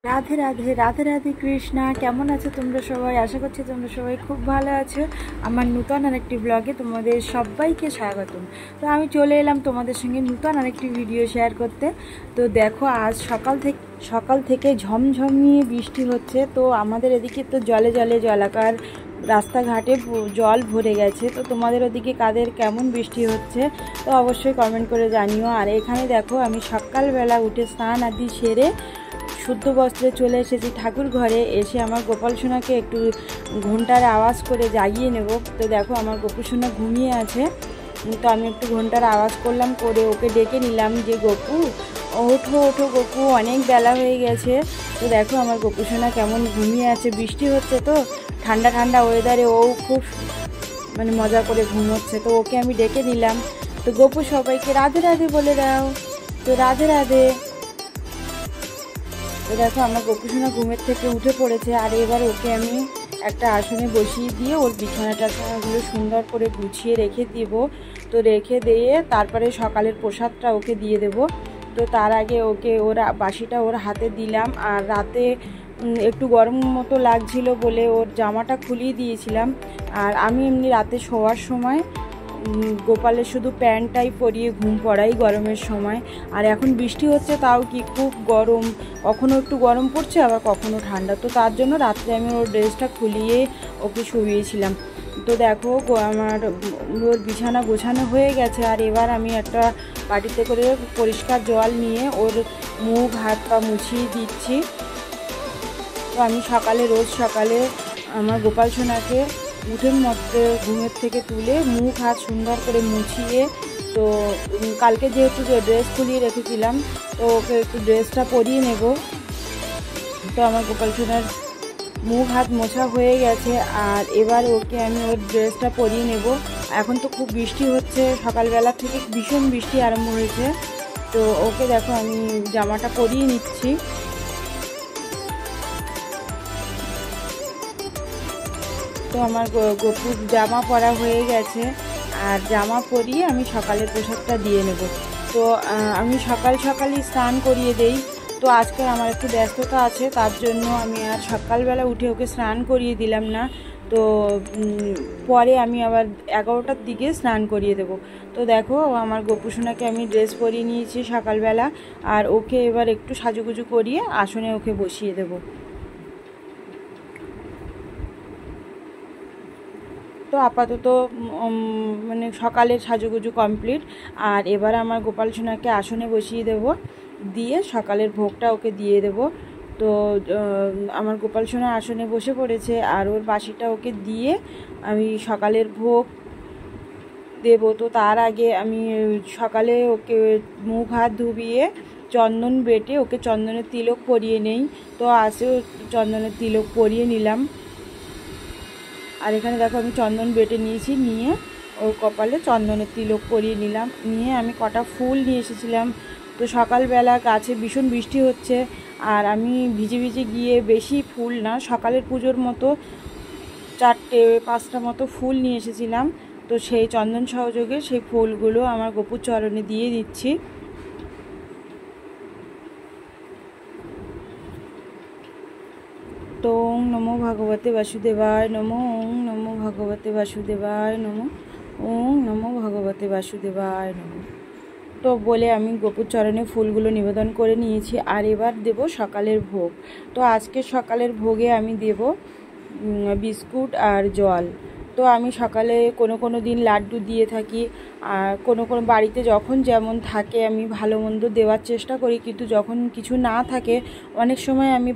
রাধে রাধে রাধে রাধে কৃষ্ণা। কেমন আছো তোমরা সবাই? আশা করছি তোমরা সবাই খুব ভালো আছো। আমার নূতন আরেকটি ব্লগে তোমাদের সবাইকে স্বাগতম। তো আমি চলে এলাম তোমাদের সঙ্গে নূতন আরেকটি ভিডিও শেয়ার করতে। তো দেখো, আজ সকাল থেকে ঝমঝমিয়ে বৃষ্টি হচ্ছে। তো আমাদের এদিকে তো জলে জলে জলাকার, রাস্তাঘাটে জল ভরে গেছে। তো তোমাদের ওদিকে কাদের কেমন বৃষ্টি হচ্ছে তো অবশ্যই কমেন্ট করে জানিও। আর এখানে দেখো, আমি সকালবেলা উঠে স্নান আদি সেরে শুদ্ধ বস্ত্রে চলে এসেছি ঠাকুর ঘরে। এসে আমার গোপাল সোনাকে একটু ঘন্টার আওয়াজ করে জাগিয়ে নেব। তো দেখো, আমার গোপু সোনা ঘুমিয়ে আছে। তো আমি একটু ঘন্টার আওয়াজ করলাম, করে ওকে ডেকে নিলাম যে গপু ওঠো ওঠো গপু, অনেক বেলা হয়ে গেছে। তো দেখো আমার গোপু সোনা কেমন ঘুমিয়ে আছে। বৃষ্টি হচ্ছে তো ঠান্ডা ঠান্ডা ওয়েদারে ও খুব মজা করে ঘুমোচ্ছে। তো ওকে আমি ডেকে নিলাম। তো গপু সবাইকে রাধে রাধে বলে দাও। তো রাধে রাধে। তো দেখো, আমার গপু সোনা ঘুমের থেকে উঠে পড়েছে। আর এবার ওকে আমি একটা আসনে বসিয়ে দিয়ে ওর বিছানাটাগুলো সুন্দর করে গুছিয়ে রেখে দিব। তো রেখে দিয়ে তারপরে সকালের প্রসাদটা ওকে দিয়ে দেব। তো তার আগে ওকে বাসিটা ওর হাতে দিলাম। আর রাতে একটু গরম মতো লাগছিল বলে ওর জামাটা খুলিয়ে দিয়েছিলাম। আর আমি এমনি রাতে শোয়ার সময় গোপালের শুধু প্যান্টটাই পরিয়ে ঘুম পড়াই গরমের সময়। আর এখন বৃষ্টি হচ্ছে, তাও কি খুব গরম, কখনো একটু গরম পড়ছে আবার কখনো ঠান্ডা। তো তার জন্য রাত্রে আমি ওর ড্রেসটা খুলিয়ে ওকে শুইয়েছিলাম। তো দেখো, আমার ওর বিছানা গোছানো হয়ে গেছে। আর এবার আমি একটা বাটিতে করে পরিষ্কার জল নিয়ে ওর মুখ হাত পা মুছিয়ে দিচ্ছি। তো আমি রোজ সকালে আমার গোপাল সোনাকে উঠের মধ্যে ঘুমের থেকে তুলে মুখ হাত সুন্দর করে মুছিয়ে, তো কালকে যেহেতু ড্রেস খুলিয়ে রেখেছিলাম, তো ওকে একটু ড্রেসটা পরিয়ে নেব। তো আমার গোপাল সোনার মুখ হাত মোছা হয়ে গেছে। আর এবার ওকে আমি ওর ড্রেসটা পরিয়ে নেব। এখন তো খুব বৃষ্টি হচ্ছে, সকালবেলা থেকে ভীষণ বৃষ্টি আরম্ভ হয়েছে। তো ওকে দেখো, আমি জামাটা পরিয়ে নিচ্ছি। তো আমার গপুর জামা পরা হয়ে গেছে। আর জামা পরিয়ে আমি সকালের প্রসাদটা দিয়ে নেব। তো আমি সকালই স্নান করিয়ে দেই। তো আজকে আমার একটু ব্যস্ততা আছে, তার জন্য আমি আর সকালবেলা উঠে ওকে স্নান করিয়ে দিলাম না। তো পরে আমি আবার 11টার দিকে স্নান করিয়ে দেব। তো দেখো, আমার গপু সোনাকে আমি ড্রেস পরিয়ে নিয়েছি সকালবেলা। আর ওকে এবার একটু সাজুগুজু করিয়ে আসনে ওকে বসিয়ে দেব। তো আপাতত সকালের সাজুগুজু কমপ্লিট। আর এবার আমার গোপাল সোনাকে আসনে বসিয়ে দেব, দিয়ে সকালের ভোগটা ওকে দিয়ে দেব। তো আমার গোপাল সোনা আসনে বসে পড়েছে। আর ওর বাসিটা ওকে দিয়ে আমি সকালের ভোগ দেব। তো তার আগে আমি সকালে ওকে মুখ হাত ধুবিয়ে চন্দন বেটে ওকে চন্দনের তিলক পরিয়ে নেই। তো আসেও চন্দনের তিলক পরিয়ে নিলাম। আর এখানে দেখো, আমি চন্দন বেটে নিয়েছি, নিয়ে ওর কপালে চন্দনের তিলক পরিয়ে নিলাম। নিয়ে আমি কটা ফুল নিয়ে এসেছিলাম। তো সকালবেলা গাছে ভীষণ বৃষ্টি হচ্ছে, আর আমি ভিজে ভিজে গিয়ে বেশি ফুল না, সকালের পুজোর মতো 4-5টা মতো ফুল নিয়ে এসেছিলাম। তো সেই চন্দন সহযোগে সেই ফুলগুলো আমার গপুর চরণে দিয়ে দিচ্ছি। তো ওং নমো ভগবতে বাসুদেবায় নমো, ওং নমো ভগবতে বাসুদেবায় নমো, ওং নমো ভগবতে বাসুদেবায় নমো। তো বলে আমি গপুর চরণে ফুলগুলো নিবেদন করে নিয়েছি। আর এবার দেব সকালের ভোগ। তো আজকে সকালের ভোগে আমি দেব বিস্কুট আর জল। তো আমি সকালে কোনো দিন লাড্ডু দিয়ে থাকি। আর কোনো বাড়িতে যখন যেমন থাকে আমি ভালো মন্দ দেওয়ার চেষ্টা করি, কিন্তু যখন কিছু না থাকে অনেক সময় আমি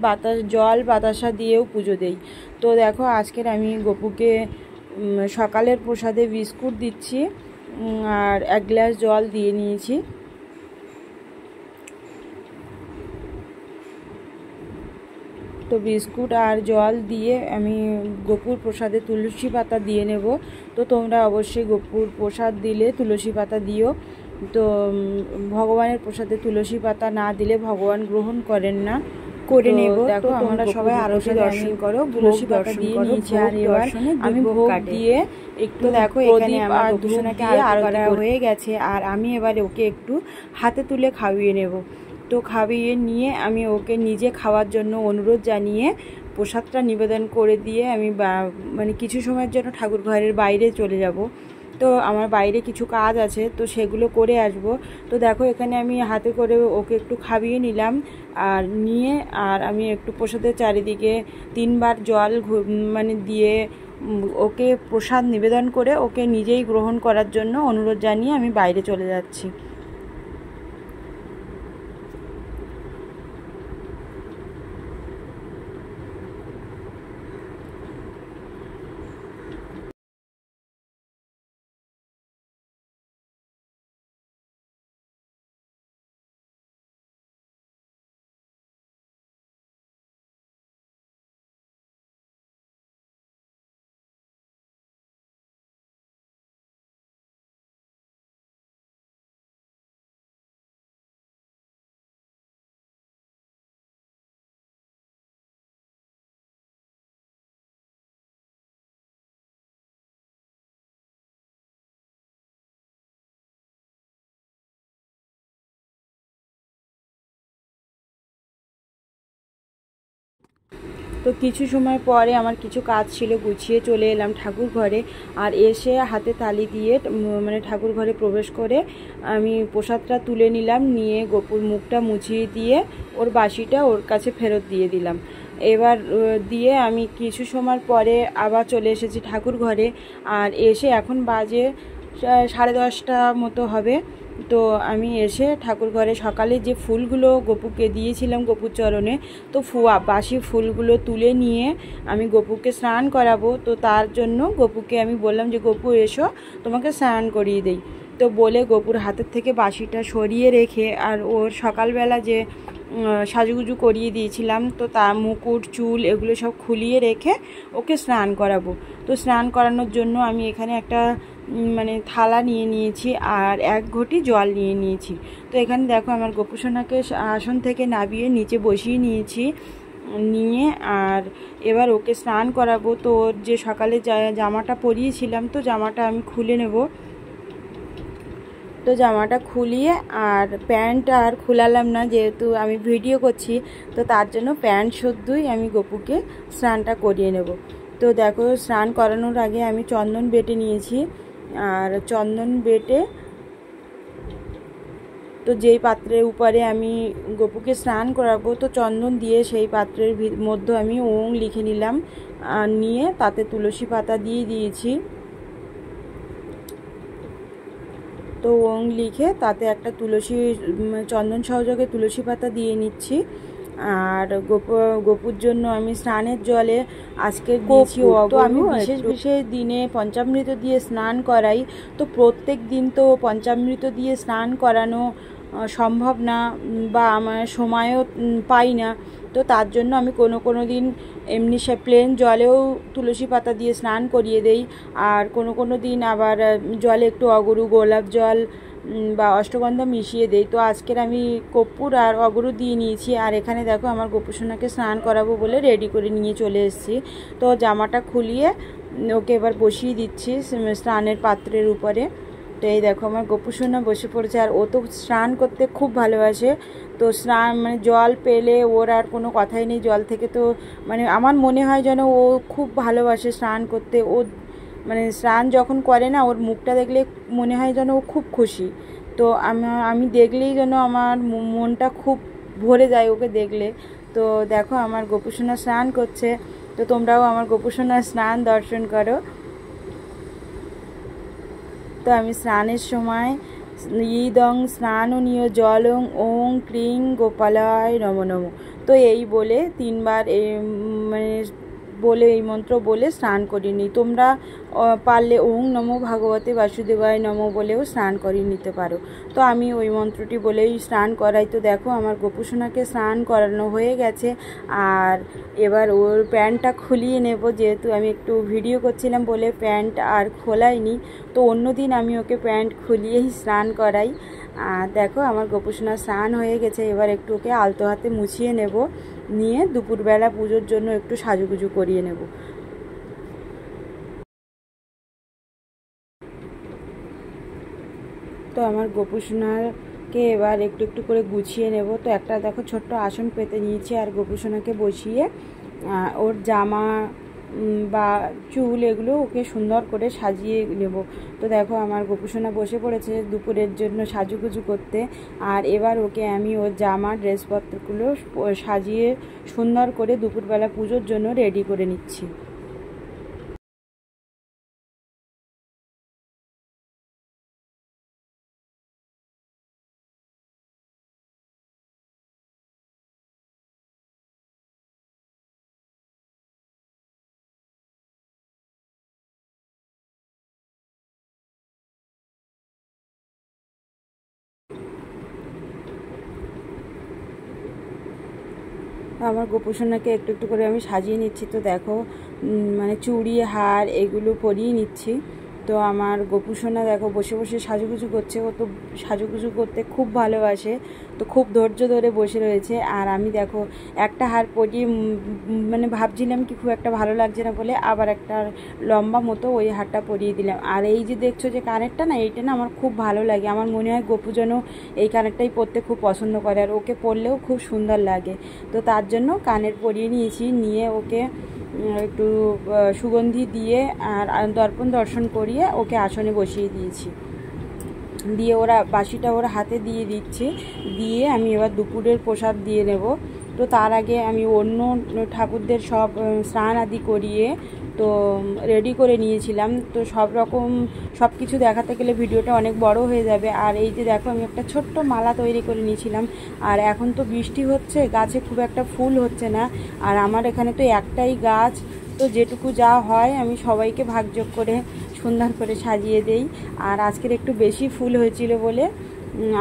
জল বাতাসা দিয়েও পুজো দেই। তো দেখো, আজকের আমি গপুকে সকালের প্রসাদে বিস্কুট দিচ্ছি আর 1 গ্লাস জল দিয়ে নিয়েছি। তো বিস্কুট আর জল দিয়ে আমি গপুর প্রসাদে তুলসী পাতা দিয়ে নেব। তো তোমরা অবশ্যই গপুর প্রসাদ দিলে তুলসী পাতা দিও। তো ভগবানের প্রসাদে তুলসী পাতা না দিলে ভগবান গ্রহণ করেন না। করে নেব। দেখো, তোমরা সবাই আরতি দর্শন করো, তুলসী পাতা দিয়ে নিয়েছি। আর এবার আমি ভোগ দিয়ে একটু দেখো, এখানে আমার ধূপ দিয়ে আরতি করা হয়ে গেছে। আর আমি এবারে ওকে একটু হাতে তুলে খাইয়ে নেব। তো খাইয়ে নিয়ে আমি ওকে নিজে খাওয়ার জন্য অনুরোধ জানিয়ে প্রসাদটা নিবেদন করে দিয়ে আমি মানে কিছু সময়ের জন্য ঠাকুর ঘরের বাইরে চলে যাব। তো আমার বাইরে কিছু কাজ আছে, তো সেগুলো করে আসব। তো দেখো এখানে আমি হাতে করে ওকে একটু খাইয়ে নিলাম আর নিয়ে আর আমি একটু প্রসাদের চারিদিকে 3বার জল মানে দিয়ে ওকে প্রসাদ নিবেদন করে ওকে নিজেই গ্রহণ করার জন্য অনুরোধ জানিয়ে আমি বাইরে চলে যাচ্ছি। তো কিছু সময় পরে আমার কিছু কাজ ছিল, গুছিয়ে চলে এলাম ঠাকুর ঘরে। আর এসে হাতে তালি দিয়ে মানে ঠাকুর ঘরে প্রবেশ করে আমি প্রসাদটা তুলে নিলাম, নিয়ে গোপুর মুখটা মুছিয়ে দিয়ে ওর বাসিটা ওর কাছে ফেরত দিয়ে দিলাম। এবার দিয়ে আমি কিছু সময় পরে আবার চলে এসেছি ঠাকুর ঘরে। আর এসে এখন বাজে 10:30 মতো হবে। তো আমি এসে ঠাকুর ঘরে সকালে যে ফুলগুলো গপুকে দিয়েছিলাম গপুর চরণে, তো বাসি ফুলগুলো তুলে নিয়ে আমি গপুকে স্নান করাবো। তো তার জন্য গপুকে আমি বললাম যে গপু এসো, তোমাকে স্নান করিয়ে দেই। তো বলে গপুর হাতের থেকে বাসিটা সরিয়ে রেখে আর ওর সকালবেলা যে সাজুগুজু করিয়ে দিয়েছিলাম, তো তার মুকুট চুল এগুলো সব খুলিয়ে রেখে ওকে স্নান করাবো। তো স্নান করানোর জন্য আমি এখানে একটা মানে থালা নিয়ে নিয়েছি আর 1 ঘটি জল নিয়ে নিয়েছি। তো এখানে দেখো আমার গোপুসোনাকে আসন থেকে নামিয়ে নিচে বসিয়ে নিয়েছি, নিয়ে আর এবার ওকে স্নান করাবো। তো ওর যে সকালে জামাটা পরিয়েছিলাম, তো জামাটা আমি খুলে নেব। তো জামাটা খুলিয়ে আর প্যান্ট আর খুলালাম না, যেহেতু আমি ভিডিও করছি, তো তার জন্য প্যান্ট শুদ্ধই আমি গপুকে স্নানটা করিয়ে নেব। তো দেখো স্নান করানোর আগে আমি চন্দন বেটে নিয়েছি। আর চন্দন বেটে তো যেই পাত্রের উপরে আমি গপুকে স্নান করাবো, তো চন্দন দিয়ে সেই পাত্রের মধ্যে আমি ওং লিখে নিলাম। আর নিয়ে তাতে তুলসী পাতা দিয়ে দিয়েছি। তো ওং লিখে তাতে একটা তুলসী চন্দন সহযোগে তুলসী পাতা দিয়ে নিচ্ছি। আর গপুর জন্য আমি স্নানের জলে আজকে দিয়েছি তো আমি বিশেষ বিশেষ দিনে পঞ্চামৃত দিয়ে স্নান করাই। তো প্রত্যেক দিন তো পঞ্চামৃত দিয়ে স্নান করানো সম্ভব না বা আমার সময়ও পাই না। তো তার জন্য আমি কোনো দিন এমনি প্লেন জলেও তুলসী পাতা দিয়ে স্নান করিয়ে দেই। আর কোনো দিন আবার জলে একটু অগরু, গোলাপ জল বা অষ্টগন্ধা মিশিয়ে দেই। তো আজকের আমি কর্পূর আর অগরু দিয়ে নিয়েছি। আর এখানে দেখো আমার গোপুসোনাকে স্নান করাবো বলে রেডি করে নিয়ে চলে এসেছি। তো জামাটা খুলিয়ে ওকে এবার বসিয়ে দিচ্ছি স্নানের পাত্রের উপরে। তো এই দেখো আমার গোপুসোনা বসে পড়েছে। আর ও তো স্নান করতে খুব ভালোবাসে। তো স্নান মানে জল পেলে ওর আর কোনো কথাই নেই, জল থেকে তো মানে আমার মনে হয় যেন ও খুব ভালোবাসে স্নান করতে। ও মানে স্নান যখন করে না, ওর মুখটা দেখলে মনে হয় যেন ও খুব খুশি। তো আমি দেখলেই যেন আমার মনটা খুব ভরে যায় ওকে দেখলে। তো দেখো আমার গোপুসোনা স্নান করছে। তো তোমরাও আমার গোপুসোনার স্নান দর্শন করো। তো আমি স্নানের সময় ইদং স্নাননীয় জলং ওং ক্রিং গোপালায় নমো নমো, তো এই বলে 3বার মানে বলে এই মন্ত্র বলে স্নান করিয়ে নিই। তোমরা পারলে ওং নমো ভাগবতে বাসুদেবায় নমো বলেও স্নান করিয়ে নিতে পারো। তো আমি ওই মন্ত্রটি বলেই স্নান করাই। তো দেখো আমার গোপুসোনাকে স্নান করানো হয়ে গেছে। আর এবার ওর প্যান্টটা খুলিয়ে নেব, যেহেতু আমি একটু ভিডিও করছিলাম বলে প্যান্ট আর খোলাইনি। তো অন্যদিন আমি ওকে প্যান্ট খুলিয়েই স্নান করাই। আর দেখো আমার গোপুসোনা স্নান হয়ে গেছে। এবার একটু ওকে আলতো হাতে মুছিয়ে নেব, নিয়ে দুপুরবেলা পুজোর জন্য একটু সাজুগুজু করিয়ে নেব। তো আমার গোপুসোনার গোপুসোনাকে এবার একটু একটু করে গুছিয়ে নেব। তো একটা দেখো ছোট্ট আসন পেতে নিয়েছি আর গোপুসোনাকে বসিয়ে ওর জামা বা চুল এগুলো ওকে সুন্দর করে সাজিয়ে নেব। তো দেখো আমার গোপুসোনা বসে পড়েছে দুপুরের জন্য সাজুগুজু করতে। আর এবার ওকে আমি ওর জামা ড্রেসপত্রগুলো সাজিয়ে সুন্দর করে দুপুরবেলা পুজোর জন্য রেডি করে নিচ্ছি। আমার গোপুসোনাকে একটু একটু করে আমি সাজিয়ে নিচ্ছি। তো দেখো মানে চুড়ি হার এগুলো পরিয়ে নিচ্ছি। তো আমার গোপুসোনা দেখো বসে বসে সাজুগুজু করছে। ও তো সাজুগুজু করতে খুব ভালোবাসে, তো খুব ধৈর্য ধরে বসে রয়েছে। আর আমি দেখো একটা হার পরিয়ে মানে ভাবছিলাম কি খুব একটা ভালো লাগছে না বলে আবার একটা লম্বা মতো ওই হারটা পরিয়ে দিলাম। আর এই যে দেখছো যে কানেরটা না, এইটা না আমার খুব ভালো লাগে। আমার মনে হয় গোপু যেন এই কানেরটাই পরতে খুব পছন্দ করে, আর ওকে পরলেও খুব সুন্দর লাগে। তো তার জন্য কানের পরিয়ে নিয়েছি, নিয়ে ওকে একটু সুগন্ধি দিয়ে আর দর্পণ দর্শন করিয়ে ওকে আসনে বসিয়ে দিয়েছি। দিয়ে ওরা বাসিটা ওরা হাতে দিয়ে দিচ্ছে, দিয়ে আমি এবার দুপুরের প্রসাদ দিয়ে নেব। তো তার আগে আমি অন্য ঠাকুরদের সব স্নান আদি করিয়ে তো রেডি করে নিয়েছিলাম। তো সব কিছু দেখাতে গেলে ভিডিওটা অনেক বড় হয়ে যাবে। আর এই যে দেখো আমি একটা ছোট্ট মালা তৈরি করে নিয়েছিলাম। আর এখন তো বৃষ্টি হচ্ছে, গাছে খুব একটা ফুল হচ্ছে না। আর আমার এখানে তো একটাই গাছ, তো যেটুকু যা হয় আমি সবাইকে ভাগযোগ করে সুন্দর করে সাজিয়ে দেই। আর আজকের একটু বেশি ফুল হয়েছিল বলে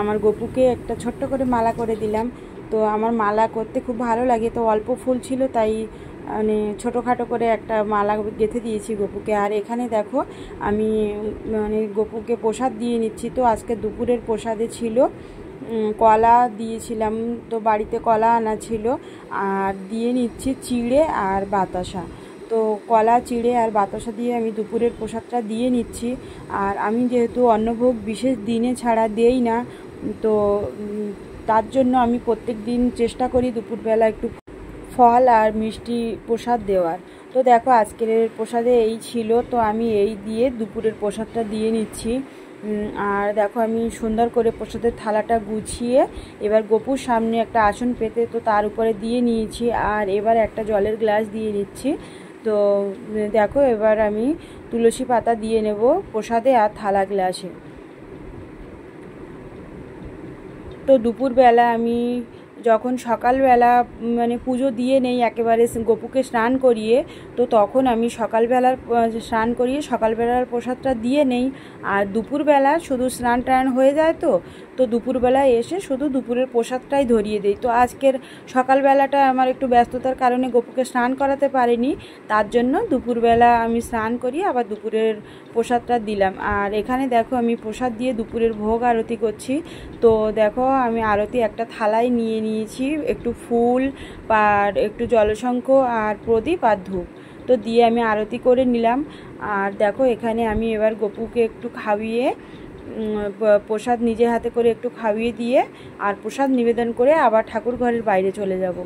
আমার গপুকে একটা ছোট্ট করে মালা করে দিলাম। তো আমার মালা করতে খুব ভালো লাগে, তো অল্প ফুল ছিল তাই মানে ছোটোখাটো করে একটা মালা গেঁথে দিয়েছি গপুকে। আর এখানে দেখো আমি মানে গপুকে প্রসাদ দিয়ে নিচ্ছি। তো আজকে দুপুরের প্রসাদে ছিল কলা দিয়েছিলাম, তো বাড়িতে কলা আনা ছিল। আর দিয়ে নিচ্ছি চিড়ে আর বাতাসা। তো কলা চিড়ে আর বাতাসা দিয়ে আমি দুপুরের প্রসাদটা দিয়ে নিচ্ছি। আর আমি যেহেতু অন্নভোগ বিশেষ দিনে ছাড়া দেই না, তো তার জন্য আমি প্রত্যেক দিন চেষ্টা করি দুপুরবেলা একটু ফল আর মিষ্টি প্রসাদ দেওয়ার। তো দেখো আজকের প্রসাদে এই ছিল, তো আমি এই দিয়ে দুপুরের প্রসাদটা দিয়ে নিচ্ছি। আর দেখো আমি সুন্দর করে প্রসাদের থালাটা গুছিয়ে এবার গপুর সামনে একটা আসন পেতে তো তার উপরে দিয়ে নিয়েছি। আর এবার একটা জলের গ্লাস দিয়ে নিচ্ছি। তো দেখো এবার আমি তুলসী পাতা দিয়ে নেব প্রসাদে আর থালা গ্লাসে। তো দুপুরবেলা আমি যখন সকালবেলা মানে পুজো দিয়ে নেই একেবারে গপুকে স্নান করিয়ে, তো তখন আমি সকালবেলার স্নান করিয়ে সকালবেলার প্রসাদটা দিয়ে নেই। আর দুপুরবেলা শুধু স্নান টান হয়ে যায়, তো দুপুরবেলায় এসে শুধু দুপুরের প্রসাদটাই ধরিয়ে দেই। তো আজকের সকালবেলাটা আমার একটু ব্যস্ততার কারণে গপুকে স্নান করাতে পারিনি, তার জন্য দুপুরবেলা আমি স্নান করিয়ে আবার দুপুরের প্রসাদটা দিলাম। আর এখানে দেখো আমি প্রসাদ দিয়ে দুপুরের ভোগ আরতি করছি। তো দেখো আমি আরতি একটা থালায় নিয়ে নিয়েছি, একটু ফুল আর একটু জলশঙ্খ আর প্রদীপ আর ধূপ তো দিয়ে আমি আরতি করে নিলাম। আর দেখো এখানে আমি এবার গপুকে একটু খাইয়ে প্রসাদ নিজে হাতে করে একটু খাইয়ে দিয়ে আর প্রসাদ নিবেদন করে আবার ঠাকুর ঘরের বাইরে চলে যাব।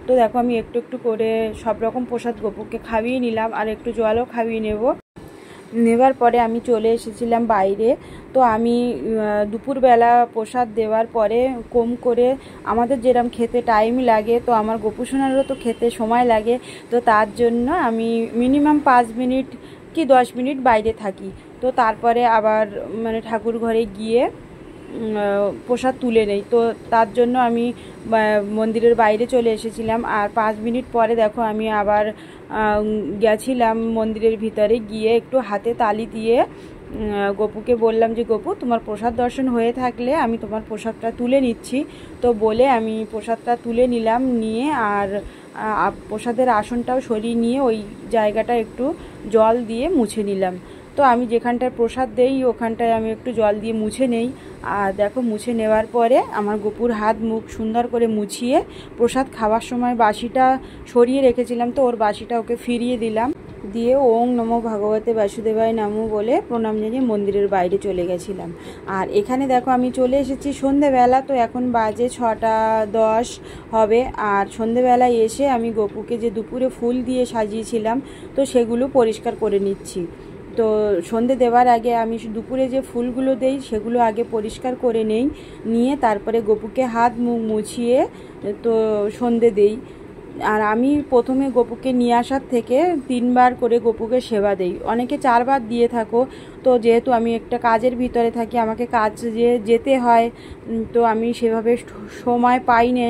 তো দেখো আমি একটু একটু করে সব রকম প্রসাদ গপুকে খাইয়ে নিলাম আর একটু জলও খাইয়ে নেবার পরে আমি চলে এসেছিলাম বাইরে। তো আমি দুপুরবেলা প্রসাদ দেওয়ার পরে কম করে আমাদের যেরকম খেতে টাইম লাগে, তো আমার গোপুসোনারও তো খেতে সময় লাগে। তো তার জন্য আমি মিনিমাম 5 মিনিট কি 10 মিনিট বাইরে থাকি। তো তারপরে আবার মানে ঠাকুর ঘরে গিয়ে প্রসাদ তুলে নেই। তো তার জন্য আমি মন্দিরের বাইরে চলে এসেছিলাম। আর 5 মিনিট পরে দেখো আমি আবার গেছিলাম মন্দিরের ভিতরে, গিয়ে একটু হাতে তালি দিয়ে গপুকে বললাম যে গপু তোমার প্রসাদ দর্শন হয়ে থাকলে আমি তোমার প্রসাদটা তুলে নিচ্ছি। তো বলে আমি প্রসাদটা তুলে নিলাম, নিয়ে আর প্রসাদের আসনটাও সরিয়ে নিয়ে ওই জায়গাটা একটু জল দিয়ে মুছে নিলাম। তো আমি যেখানটায় প্রসাদ দেই ওখানটায় আমি একটু জল দিয়ে মুছে নেই। আর দেখো মুছে নেওয়ার পরে আমার গপুর হাত মুখ সুন্দর করে মুছিয়ে প্রসাদ খাওয়ার সময় বাসিটা সরিয়ে রেখেছিলাম, তো ওর বাসিটা ওকে ফিরিয়ে দিলাম। দিয়ে ওং নমো ভগবতে বাসুদেবায় নমো বলে প্রণাম জানিয়ে মন্দিরের বাইরে চলে গেছিলাম। আর এখানে দেখো আমি চলে এসেছি সন্ধেবেলা, তো এখন বাজে 6:10 হবে। আর সন্ধেবেলায় এসে আমি গপুকে যে দুপুরে ফুল দিয়ে সাজিয়েছিলাম তো সেগুলো পরিষ্কার করে নিচ্ছি। তো সন্ধে দেওয়ার আগে আমি দুপুরে যে ফুলগুলো দেই সেগুলো আগে পরিষ্কার করে নিয়ে তারপরে গপুকে হাত মুখ মুছিয়ে তো সন্ধে দেই। আর আমি প্রথমে গপুকে নিয়ে আসার থেকে 3বার করে গপুকে সেবা দেই, অনেকে 4বার দিয়ে থাকো। তো যেহেতু আমি একটা কাজের ভিতরে থাকি, আমাকে কাজে যেতে হয়, তো আমি সেভাবে সময় পাই না।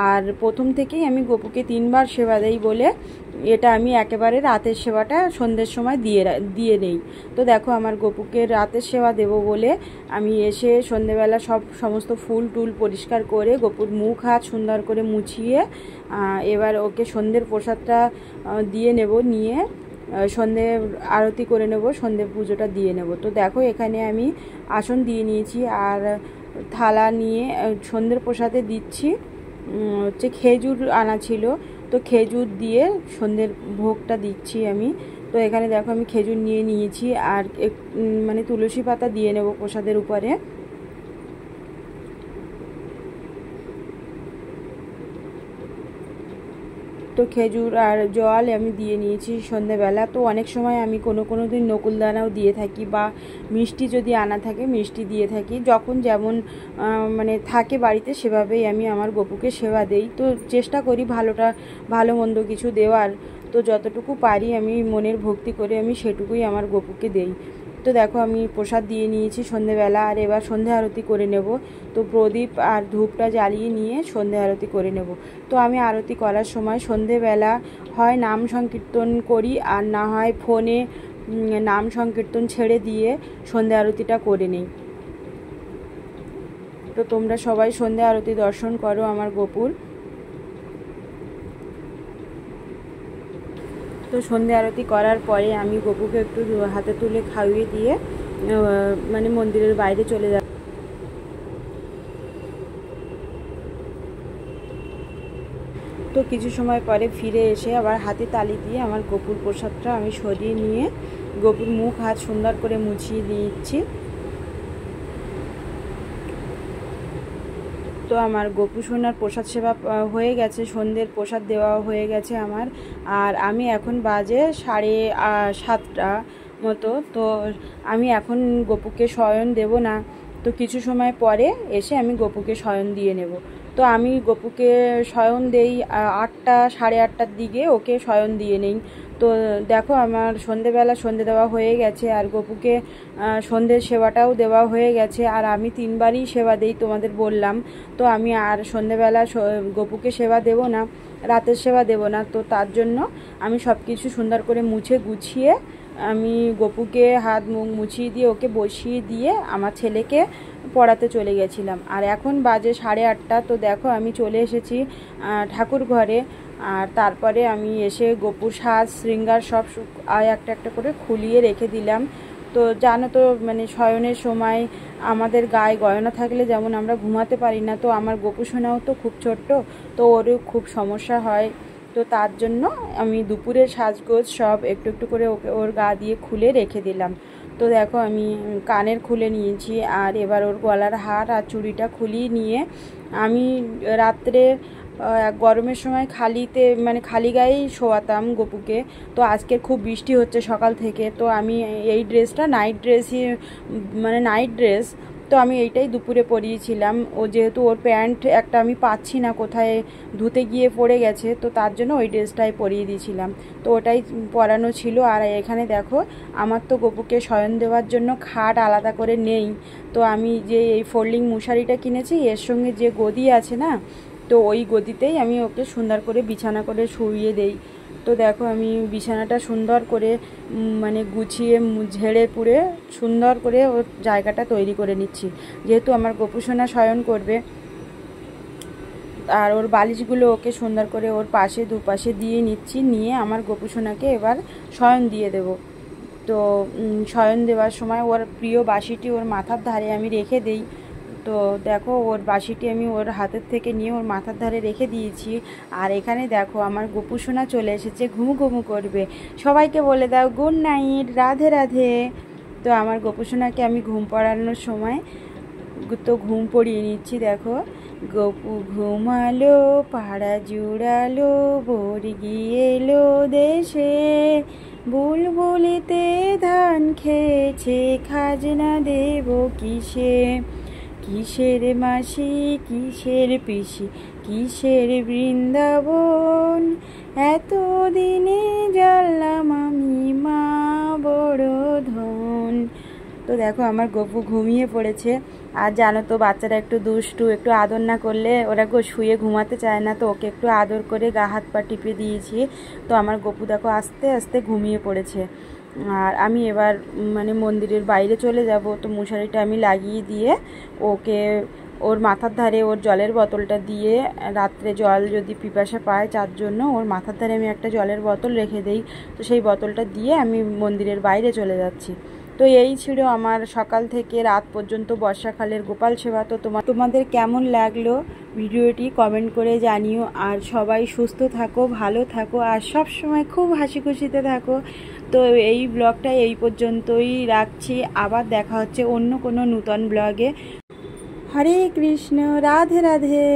আর প্রথম থেকেই আমি গপুকে 3বার সেবা দেই বলে এটা আমি একেবারে রাতের সেবাটা সন্ধ্যের সময় দিয়ে নেই। তো দেখো আমার গপুকে রাতের সেবা দেব বলে আমি এসে সন্ধ্যেবেলা সমস্ত ফুল টুল পরিষ্কার করে গপুর মুখ হাত সুন্দর করে মুছিয়ে এবার ওকে সন্ধ্যের প্রসাদটা দিয়ে নেব, নিয়ে সন্ধে আরতি করে নেব, সন্ধে পুজোটা দিয়ে নেব। তো দেখো এখানে আমি আসন দিয়ে নিয়েছি আর থালা নিয়ে সন্ধ্যের প্রসাদে দিচ্ছি হচ্ছে খেজুর আনা ছিল, তো খেজুর দিয়ে সন্ধ্যের ভোগটা দিচ্ছি আমি। তো এখানে দেখো আমি খেজুর নিয়ে নিয়েছি আর মানে তুলসী পাতা দিয়ে নেব প্রসাদের উপরে। তো খেজুর আর জল আমি দিয়ে নিয়েছি সন্ধ্যেবেলা। তো অনেক সময় আমি কোনো দিন নকুলদানাও দিয়ে থাকি বা মিষ্টি যদি আনা থাকে মিষ্টি দিয়ে থাকি, যখন যেমন মানে থাকে বাড়িতে সেভাবেই আমি আমার গপুকে সেবা দেই। তো চেষ্টা করি ভালো মন্দ কিছু দেওয়ার, তো যতটুকু পারি আমি মনের ভক্তি করে আমি সেটুকুই আমার গপুকে দেই। তো দেখো আমি প্রসাদ দিয়ে নিয়েছি সন্ধেবেলা, আর এবার সন্ধে আরতি করে নেব। তো প্রদীপ আর ধূপটা জ্বালিয়ে নিয়ে সন্ধে আরতি করে নেব। তো আমি আরতি করার সময় সন্ধেবেলা হয় নাম সংকীর্তন করি আর না হয় ফোনে নাম সংকীর্তন ছেড়ে দিয়ে সন্ধে আরতিটা করে নিই। তো তোমরা সবাই সন্ধে আরতি দর্শন করো আমার গপুর। তো সন্ধে আরতি করার পরে আমি গপুকে একটু হাতে তুলে খাইয়ে দিয়ে মানে মন্দিরের বাইরে চলে যাব। তো কিছু সময় পরে ফিরে এসে আবার হাতে তালি দিয়ে আমার গপুর প্রসাদটা আমি সরিয়ে নিয়ে গপুর মুখ হাত সুন্দর করে মুছিয়ে দিচ্ছি। তো আমার গপু সোনার প্রসাদ সেবা হয়ে গেছে, সন্ধ্যের প্রসাদ দেওয়া হয়ে গেছে আমার। আর আমি এখন বাজে 7:30 মতো। তো আমি এখন গপুকে শয়ন দেব না, তো কিছু সময় পরে এসে আমি গপুকে শয়ন দিয়ে নেব। তো আমি গপুকে শয়ন দেই 8টা 8:30টার দিকে ওকে শয়ন দিয়ে নেই। তো দেখো আমার সন্ধেবেলা সন্ধে দেওয়া হয়ে গেছে আর গপুকে সন্ধ্যের সেবাটাও দেওয়া হয়ে গেছে। আর আমি 3বারই সেবা দেই তোমাদের বললাম। তো আমি আর সন্ধেবেলা গপুকে সেবা দেব না, রাতের সেবা দেব না। তো তার জন্য আমি সব কিছু সুন্দর করে মুছে গুছিয়ে আমি গপুকে হাত মুখ মুছিয়ে দিয়ে ওকে বসিয়ে দিয়ে আমার ছেলেকে পড়াতে চলে গেছিলাম। আর এখন বাজে 8:30। তো দেখো আমি চলে এসেছি ঠাকুর ঘরে। আর তারপরে আমি এসে গপুর সাজ শৃঙ্গার সব একটা একটা করে খুলিয়ে রেখে দিলাম। তো জানো তো মানে শয়নের সময় আমাদের গায়ে গয়না থাকলে যেমন আমরা ঘুমাতে পারি না, তো আমার গপু সোনাও তো খুব ছোট্ট, তো ওরও খুব সমস্যা হয়। তো তার জন্য আমি দুপুরের সাজগোজ সব একটু একটু করে ওর গা দিয়ে খুলে রেখে দিলাম। তো দেখো আমি কানের খুলে নিয়েছি আর এবার ওর গলার হার আর চুড়িটা খুলিয়ে নিয়ে আমি রাত্রে গরমের সময় খালি গায়েই শোয়াতাম গপুকে। তো আজকে খুব বৃষ্টি হচ্ছে সকাল থেকে, তো আমি এই ড্রেসটা নাইট ড্রেস, তো আমি এইটাই দুপুরে পরিয়েছিলাম। ও যেহেতু ওর প্যান্ট একটা আমি পাচ্ছি না, কোথায় ধুতে গিয়ে পড়ে গেছে, তো তার জন্য ওই ড্রেসটাই পরিয়ে দিয়েছিলাম। তো ওটাই পরানো ছিল। আর এখানে দেখো আমার তো গপুকে শয়ন দেওয়ার জন্য খাট আলাদা করে নেই, তো আমি যে এই ফোল্ডিং মশারিটা কিনেছি এর সঙ্গে যে গদি আছে না, তো ওই গদিতেই আমি ওকে সুন্দর করে বিছানা করে শুইয়ে দেই। তো দেখো আমি বিছানাটা সুন্দর করে মানে গুছিয়ে ঝেড়ে পুড়ে সুন্দর করে ওর জায়গাটা তৈরি করে নিচ্ছি, যেহেতু আমার গপু সোনা শয়ন করবে। আর ওর বালিশগুলো ওকে সুন্দর করে ওর পাশে দুপাশে দিয়ে নিচ্ছি, নিয়ে আমার গপু সোনাকে এবার শয়ন দিয়ে দেব। তো শয়ন দেওয়ার সময় ওর প্রিয় বাঁশিটি ওর মাথার ধারে আমি রেখে দিই। তো দেখো ওর বাসিটি আমি ওর হাতের থেকে নিয়ে ওর মাথার ধারে রেখে দিয়েছি। আর এখানে দেখো আমার গোপু সোনা চলে এসেছে, ঘুমু ঘুমু করবে। সবাইকে বলে দাও গুড নাইট, রাধে রাধে। তো আমার গোপু সোনাকে আমি ঘুম পাড়ানোর সময় তো ঘুম পড়িয়ে নিচ্ছি। দেখো গপু ঘুমালো, পাড়া জুড়ালো, বর্গি এলো দেশে, বুলবুলিতে ধান খেয়েছে, খাজনা দেব কিসে, কিসের মাসি কিসের পিসি কিসের বৃন্দাবন, এতদিনে জানলাম আমি মা বড় ধন। তো দেখো আমার গপু ঘুমিয়ে পড়েছে। আর জানো তো বাচ্চারা একটু দুষ্টু, একটু আদর না করলে ওরা শুয়ে ঘুমাতে চায় না। তো ওকে একটু আদর করে গা হাত পা টিপে দিয়েছি। তো আমার গপু দেখো আস্তে আস্তে ঘুমিয়ে পড়েছে। আর আমি এবার মানে মন্দিরের বাইরে চলে যাব। তো মশারিটা আমি লাগিয়ে দিয়ে ওকে ওর মাথার ধারে ওর জলের বোতলটা দিয়ে, রাত্রে জল যদি পিপাসা পায় যার জন্য ওর মাথার ধারে আমি একটা জলের বোতল রেখে দেই। তো সেই বোতলটা দিয়ে আমি মন্দিরের বাইরে চলে যাচ্ছি। তো এই ছিল আমার সকাল থেকে রাত পর্যন্ত বর্ষাকালের গোপাল সেবা। তো তোমাদের কেমন লাগলো ভিডিওটি কমেন্ট করে জানিও। আর সবাই সুস্থ থাকো, ভালো থাকো, আর সব সময় খুব হাসি খুশিতে থাকো। তো এই ব্লগটা এই পর্যন্তই রাখছি। আবার দেখা হচ্ছে অন্য কোনো নূতন ব্লগে। হরে কৃষ্ণ, রাধে রাধে।